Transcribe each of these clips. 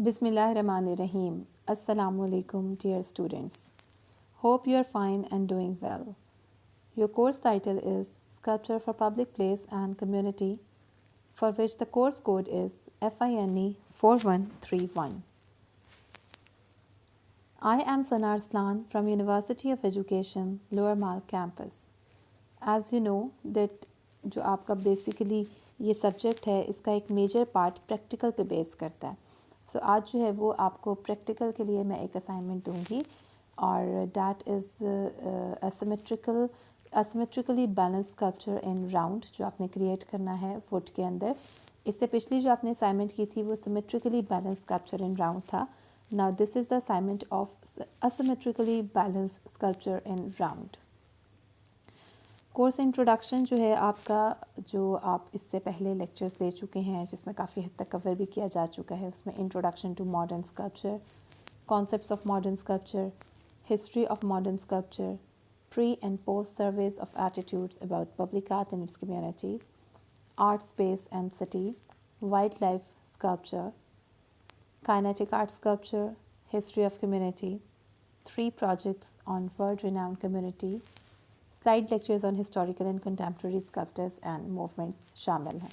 Bismillahirrahmanirrahim. Assalamu alaikum, dear students. Hope you are fine and doing well. Your course title is Sculpture for Public Place and Community, for which the course code is FINE 4131. I am Sana Arslan from University of Education, Lower Mall campus. As you know that जो आपका basically ये subject है इसका एक major part practical पे base करता है. सो आज जो है वो आपको प्रैक्टिकल के लिए मैं एक असाइनमेंट दूंगी और that is asymmetrically balance sculpture in round जो आपने क्रिएट करना है वुड के अंदर. इससे पिछली जो आपने असाइनमेंट की थी वो symmetrically balance sculpture in round था. Now this is the assignment of asymmetrically balance sculpture in round. Course introduction जो है आपका, जो आप इससे पहले लेक्चर्स ले चुके हैं जिसमें काफ़ी हद तक कवर भी किया जा चुका है, उसमें introduction to modern sculpture, concepts of modern sculpture, history of modern sculpture, pre and post surveys of attitudes about public art and its community, art space and city, wild life sculpture, kinetic art sculpture, history of community, 3 projects on world-renowned community, slide lectures on historical and contemporary sculptors and movements शामिल हैं.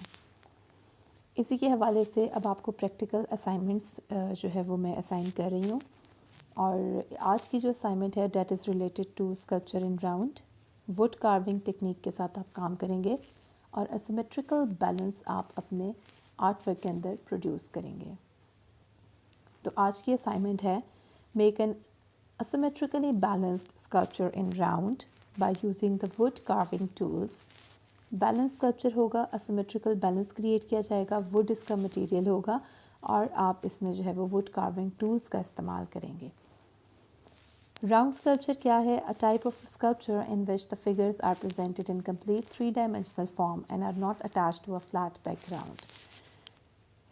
इसी के हवाले से अब आपको practical assignments जो है वो मैं असाइन कर रही हूँ. और आज की जो असाइनमेंट है that is related to sculpture in round. Wood carving technique के साथ आप काम करेंगे और असिमेट्रिकल बैलेंस आप अपने आर्ट वर्क के अंदर प्रोड्यूस करेंगे. तो आज की असाइनमेंट है make an asymmetrically balanced sculpture in round by using the wood carving tools. Balance sculpture होगा, asymmetrical बैलेंस क्रिएट किया जाएगा, वुड इसका मटेरियल होगा और आप इसमें जो है वो वुड कार्विंग टूल्स का इस्तेमाल करेंगे. राउंड स्कल्पचर क्या है? A type of sculpture in which the figures are presented in complete 3-dimensional form and are not attached to a flat background.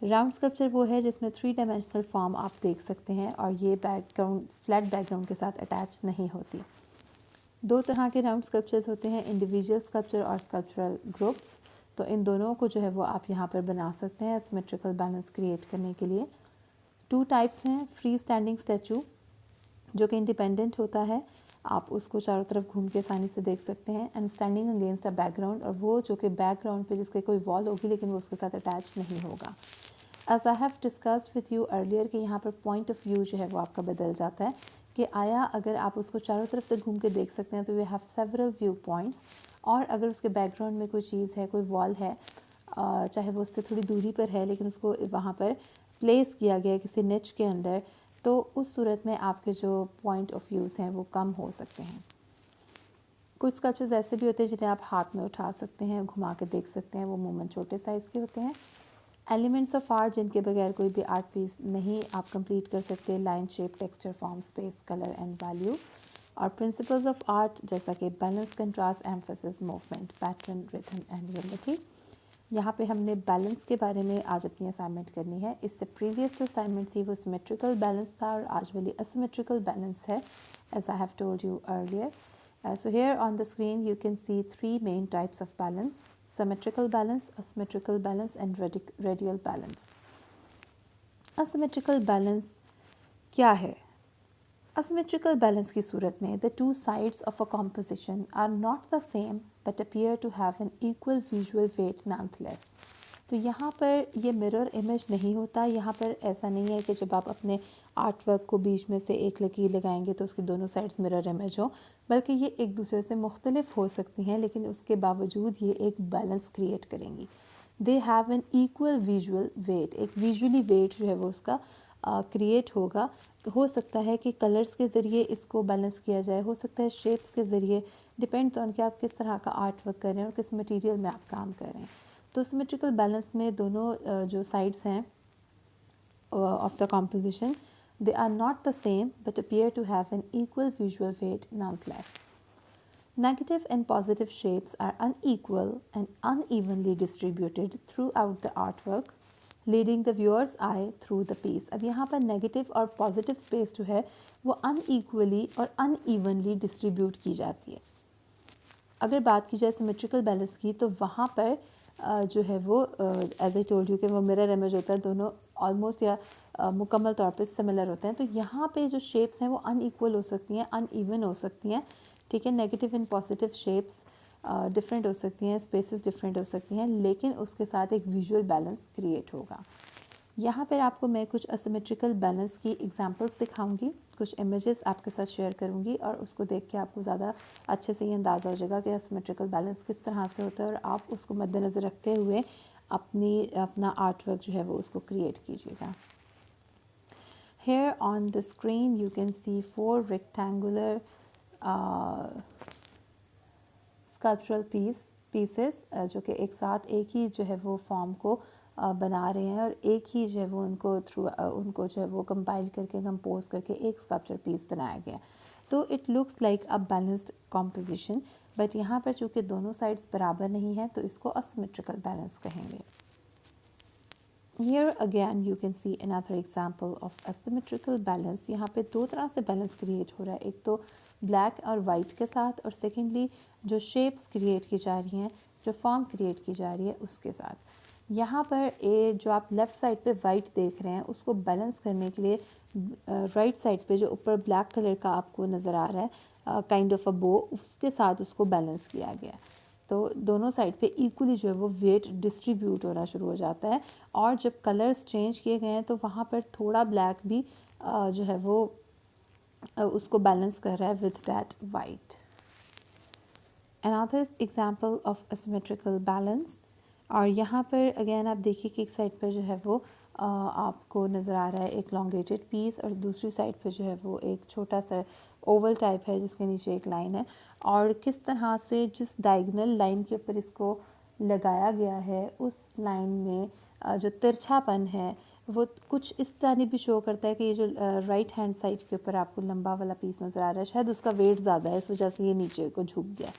Round sculpture वो है जिसमें 3-dimensional फॉर्म आप देख सकते हैं और ये बैकग्राउंड फ्लैट बैकग्राउंड के साथ अटैच नहीं होती. 2 तरह के राउंड स्कल्पचर्स होते हैं, इंडिविजुअल स्कल्पचर और स्कल्पचरल ग्रुप्स. तो इन दोनों को जो है वो आप यहाँ पर बना सकते हैं सिमेट्रिकल बैलेंस क्रिएट करने के लिए. 2 टाइप्स हैं. फ्री स्टैंडिंग स्टैचू जो कि इंडिपेंडेंट होता है, आप उसको चारों तरफ घूम के आसानी से देख सकते हैं. And standing against a background, और वो जो कि बैकग्राउंड पे जिसके कोई वॉल होगी लेकिन वो उसके साथ अटैच नहीं होगा. As I have discussed with you earlier कि यहाँ पर पॉइंट ऑफ व्यू जो है वो आपका बदल जाता है कि आया अगर आप उसको चारों तरफ से घूम के देख सकते हैं तो we have several view points. और अगर उसके बैकग्राउंड में कोई चीज़ है, कोई वॉल है, चाहे वो उससे थोड़ी दूरी पर है लेकिन उसको वहाँ पर प्लेस किया गया किसी निच के अंदर, तो उस सूरत में आपके जो पॉइंट ऑफ व्यूज़ हैं वो कम हो सकते हैं. कुछ स्कल्पचर्स ऐसे भी होते हैं जिन्हें आप हाथ में उठा सकते हैं, घुमा के देख सकते हैं, वो मूवमेंट छोटे साइज़ के होते हैं. एलिमेंट्स ऑफ आर्ट जिनके बगैर कोई भी आर्ट पीस नहीं आप कंप्लीट कर सकते, line, shape, texture, form, space, colour and value. और प्रिंसिपल्स ऑफ आर्ट जैसा कि balance, contrast, emphasis, movement, pattern, rhythm and unity. यहाँ पे हमने बैलेंस के बारे में आज अपनी असाइनमेंट करनी है. इससे प्रीवियस जो असाइनमेंट थी वो सिमेट्रिकल बैलेंस था और आज वाली असिमेट्रिकल बैलेंस है, as I have told you earlier. So here on the screen you can see 3 main types of balance: symmetrical balance, asymmetrical balance and radial balance. Asymmetrical balance क्या है? Asymmetrical balance की सूरत में the 2 sides of a composition are not the same but appear to have an equal visual weight nonetheless. तो यहाँ पर ये mirror image नहीं होता. यहाँ पर ऐसा नहीं है कि जब आप अपने आर्ट वर्क को बीच में से एक लकीर लगाएंगे तो उसकी दोनों साइड्स मिरर इमेज हो, बल्कि ये एक दूसरे से मुख्तलिफ हो सकती हैं लेकिन उसके बावजूद ये एक बैलेंस क्रिएट करेंगी. They have an equal visual weight. एक विजुअली वेट जो है वो उसका क्रिएट होगा. हो सकता है कि कलर्स के ज़रिए इसको बैलेंस किया जाए, हो सकता है शेप्स के ज़रिए, डिपेंड ऑन कि आप किस तरह का आर्ट वर्क कर रहे हैं और किस मटेरियल में आप काम कर रहे हैं. तो सिमेट्रिकल बैलेंस में दोनों जो साइड्स हैं of the composition, they are not the same but appear to have an equal visual weight nonetheless. Negative and positive shapes are unequal and unevenly distributed throughout the artwork, leading the viewer's eye through the piece. अब यहाँ पर negative और positive space जो है वो अनईक्वली और unevenly distribute की जाती है. अगर बात की जाए सिमेट्रिकल बैलेंस की तो वहाँ पर जो है वो एज आई टोल्ड यू कि वो मिरर इमेज होता है, दोनों ऑलमोस्ट या मुकम्मल तौर पे सिमिलर होते हैं। तो यहाँ पे जो शेप्स हैं वो अनइक्वल हो सकती हैं, अनइवन हो सकती हैं, ठीक है। Negative and positive shapes different हो सकती हैं, स्पेसेस डिफरेंट हो सकती हैं, लेकिन उसके साथ एक विजुअल बैलेंस क्रिएट होगा। यहाँ पर आपको मैं कुछ असिमेट्रिकल बैलेंस की एग्जांपल्स दिखाऊंगी, कुछ इमेजेस आपके साथ शेयर करूंगी और उसको देख के आपको ज़्यादा अच्छे से ये अंदाज़ा हो जाएगा कि असिमेट्रिकल बैलेंस किस तरह से होता है और आप उसको मद्देनज़र रखते हुए अपना आर्ट वर्क जो है वो उसको क्रिएट कीजिएगा। Here on the screen you can see 4 rectangular sculptural pieces जो कि एक साथ एक ही जो है वो फॉर्म को बना रहे हैं और एक ही जो है वो उनको जो है वो कंपाइल करके कंपोज करके एक स्कल्पचर पीस बनाया गया। तो it looks like a balanced composition, but यहाँ पर चूँकि दोनों साइड्स बराबर नहीं है तो इसको असिमेट्रिकल बैलेंस कहेंगे। Here again you can see another example of asymmetrical balance। यहाँ पे दो तरह से बैलेंस क्रिएट हो रहा है, एक तो ब्लैक और वाइट के साथ और सेकेंडली जो शेप्स क्रिएट की जा रही हैं, जो फॉर्म क्रिएट की जा रही है उसके साथ। यहाँ पर जो आप लेफ़्ट साइड पे वाइट देख रहे हैं उसको बैलेंस करने के लिए राइट साइड पे जो ऊपर ब्लैक कलर का आपको नज़र आ रहा है काइंड ऑफ अ बो, उसके साथ उसको बैलेंस किया गया। तो दोनों साइड पे इक्वली जो है वो वेट डिस्ट्रीब्यूट होना शुरू हो जाता है और जब कलर्स चेंज किए गए हैं तो वहाँ पर थोड़ा ब्लैक भी जो है वो उसको बैलेंस कर रहा है with that white. Another example of asymmetrical balance, और यहाँ पर अगेन आप देखिए कि एक साइड पर जो है वो आपको नज़र आ रहा है एक लॉन्गेटेड पीस और दूसरी साइड पे जो है वो एक छोटा सा ओवल टाइप है जिसके नीचे एक लाइन है, और किस तरह से जिस डायगोनल लाइन के ऊपर इसको लगाया गया है उस लाइन में जो तिरछापन है वो कुछ इस जानिब भी शो करता है कि ये जो राइट हैंड साइड के ऊपर आपको लंबा वाला पीस नज़र आ रहा है शायद उसका वेट ज़्यादा है, इस वजह से ये नीचे को झुक गया।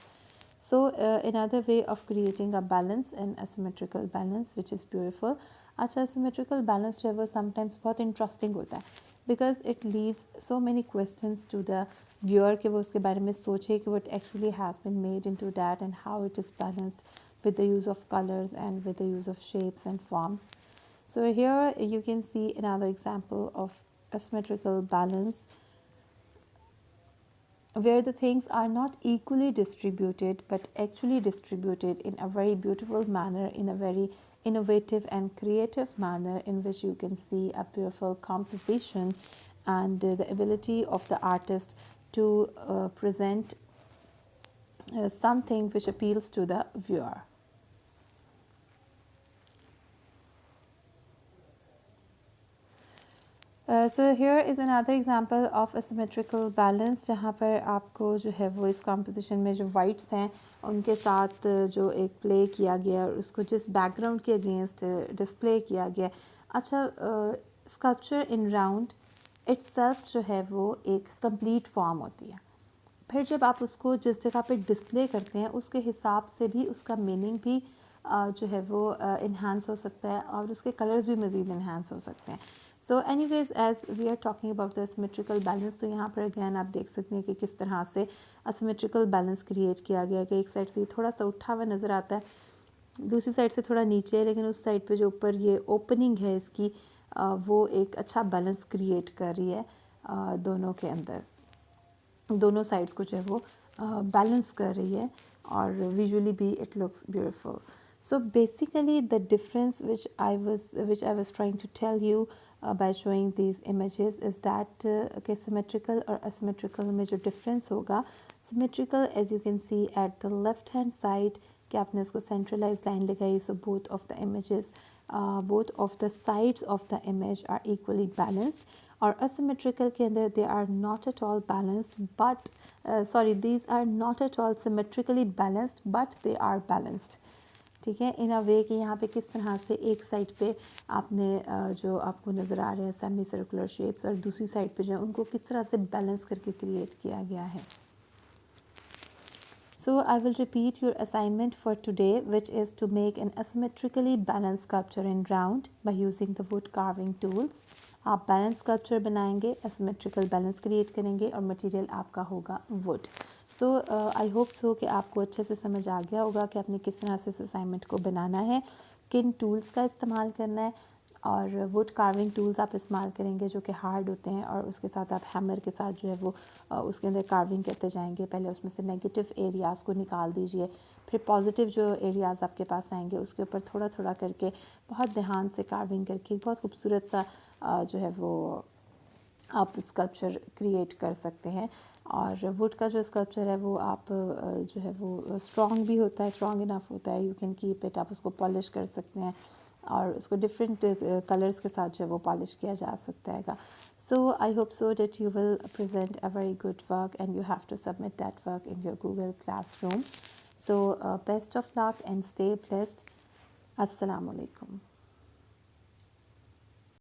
So another way of creating a balance and asymmetrical balance which is beautiful। अच्छा, asymmetrical balance जो है वो sometimes बहुत interesting होता है because it leaves so many questions to the viewer कि वो उसके बारे में सोचे कि what actually has been made into that and how it is balanced with the use of colors and with the use of shapes and forms। So here you can see another example of asymmetrical balance where the things are not equally distributed but actually distributed in a very beautiful manner, in a very innovative and creative manner in which you can see a beautiful composition and the ability of the artist to present something which appeals to the viewer। So here is another example of asymmetrical balance जहाँ पर आपको जो है वो इस composition में जो whites हैं उनके साथ जो एक play किया गया और उसको जिस background के against display किया गया। अच्छा, sculpture in round itself जो है वो एक complete form होती है, फिर जब आप उसको जिस जगह पे डिस्प्ले करते हैं उसके हिसाब से भी उसका मीनिंग भी जो है वो इन्हांस हो सकता है और उसके कलर्स भी मज़ीद इन्हांस हो सकते हैं। So anyways as we are talking about the asymmetrical balance, तो यहाँ पर अगैन आप देख सकते हैं कि किस तरह से असिमेट्रिकल बैलेंस क्रिएट किया गया कि एक साइड से थोड़ा सा उठा हुआ नज़र आता है, दूसरी साइड से थोड़ा नीचे है, लेकिन उस साइड पे जो ऊपर ये ओपनिंग है इसकी वो एक अच्छा बैलेंस क्रिएट कर रही है दोनों के अंदर, दोनों साइड्स को जो है वो बैलेंस कर रही है और विजुअली भी it looks beautiful. So basically the difference which I was trying to tell you by showing these images is that कि symmetrical और asymmetrical में जो difference होगा, symmetrical as you can see at the left hand side कि आपने इसको centralized line लगाई, so both of the images both of the sides of the image are equally balanced, और asymmetrical के अंदर they are not at all balanced but these are not at all symmetrically balanced but they are balanced। ठीक है, इन अ वे कि यहाँ पे किस तरह से एक साइड पे आपने जो आपको नज़र आ रहे हैं सेमी सर्कुलर शेप्स और दूसरी साइड पे जो है उनको किस तरह से बैलेंस करके क्रिएट किया गया है। So I will repeat your assignment for today, which is to make an asymmetrically balanced sculpture in round by using the wood carving tools। आप बैलेंस स्कल्पचर बनाएंगे, asymmetrical बैलेंस क्रिएट करेंगे और material आपका होगा would. So I hope सो कि आपको अच्छे से समझ आ गया होगा कि आपने किस तरह से इस असाइनमेंट को बनाना है, किन टूल्स का इस्तेमाल करना है और वुड कार्विंग टूल्स आप इस्तेमाल करेंगे जो कि हार्ड होते हैं, और उसके साथ आप हैमर के साथ जो है वो उसके अंदर कार्विंग करते जाएंगे। पहले उसमें से नेगेटिव एरियाज़ को निकाल दीजिए, फिर पॉजिटिव जो एरियाज़ आपके पास आएंगे उसके ऊपर थोड़ा थोड़ा करके बहुत ध्यान से कार्विंग करके बहुत खूबसूरत सा जो है वो आप स्कल्पचर क्रिएट कर सकते हैं। और वुड का जो स्कल्पचर है वो आप जो है वो स्ट्रॉन्ग भी होता है, स्ट्रॉन्ग इनफ होता है, यू कैन कीप इट, आप उसको पॉलिश कर सकते हैं और उसको डिफरेंट कलर्स के साथ जो है वो पॉलिश किया जा सकता है। So I hope so that you will present a very good work and you have to submit that work in your Google classroom. So best of luck and stay blessed. Assalamu alaikum.